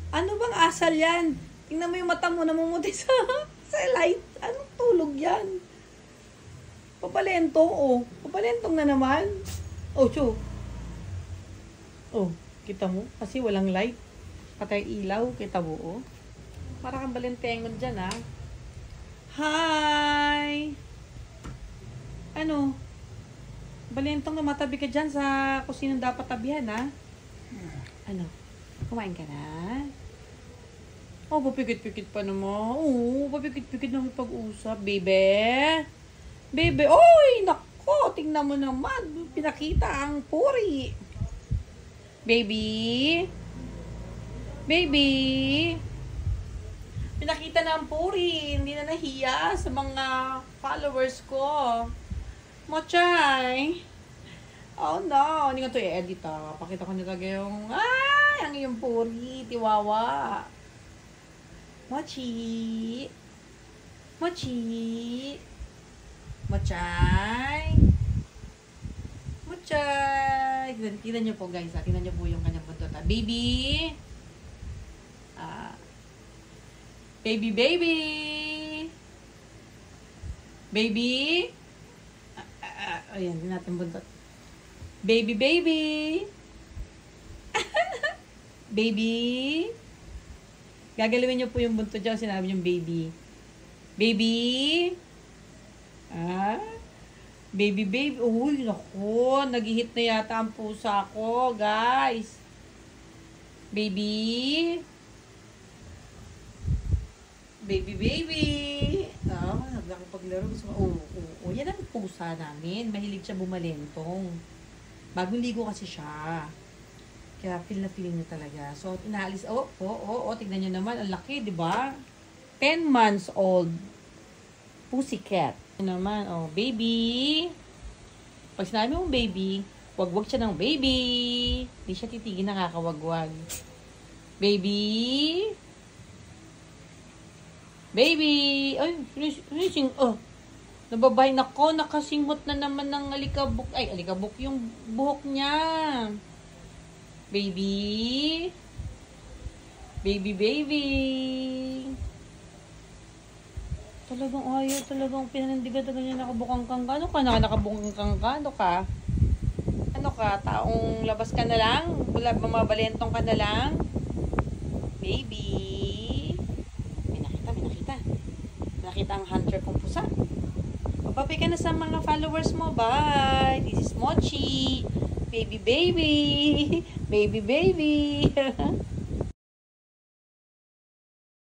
Ano bang asal yan? Tingnan mo yung mata mo, namumuti sa light. Anong tulog yan? Papalentong, oh. Papalentong na naman. Oh, Chu. Oh, kita mo? Kasi walang light. Patay ilaw, kita mo, oh. Para kang balentengon dyan, ha? Hi! Ano? Balentong na matabi ka dyan sa kusinang dapat tabihan, ha? Ano? Kumain ka na? Oh, papikit-pikit pa naman. Oo, papikit-pikit na may pag-usap. Baby! Baby! Oy! Nako! Tingnan mo naman. Pinakita ang puri. Baby! Baby! Pinakita na ang puri. Hindi na nahiya sa mga followers ko. Mochay! Oh no! Hindi nga ito i-edit, ah. Pakita ko nila yung... Ay! Ang iyong puri. Tiwawa. Mochi! Mochi! Mochay! Mochay! Tignan nyo po guys, ha? Tignan nyo po yung kanyang buntot, ha? Baby! Baby, baby! Baby! Ayan, din natin buntot. Baby, baby! Baby! Gagalawin niyo po yung buntot dyan, sinabi yung baby. Baby! Baby, baby. Uy, naku. Nag-hit na yata ang pusa ko, guys. Baby. Baby, baby. Nagkakapaglaro. Yan ang pusa namin. Mahilig siya bumalentong. Bagong ligo kasi siya. Kaya feel na feeling niya talaga. So, inaalis. Tignan niyo naman. Ang laki, di ba? 10 months old. Pussycat. Naman, baby. Pag sinabi mong baby, wag-wag siya ng baby. Hindi siya titigil, nakakawag-wag. Baby. Baby. Ay, finishing. Nababay na ko. Nakasimot na naman ng alikabok. Ay, alikabok yung buhok niya. Baby. Baby, baby. Talagang pinanindigan na ganyan nakabukang kang ka. Ano ka? Nakabukang kang ka? Ano ka? Taong labas ka na lang? Mabalentong ka na lang? Baby. May nakita. Nakita ang hunter kong pusa. Papapi ka na sa mga followers mo. Bye! This is Mochi. Baby, baby. Baby, baby.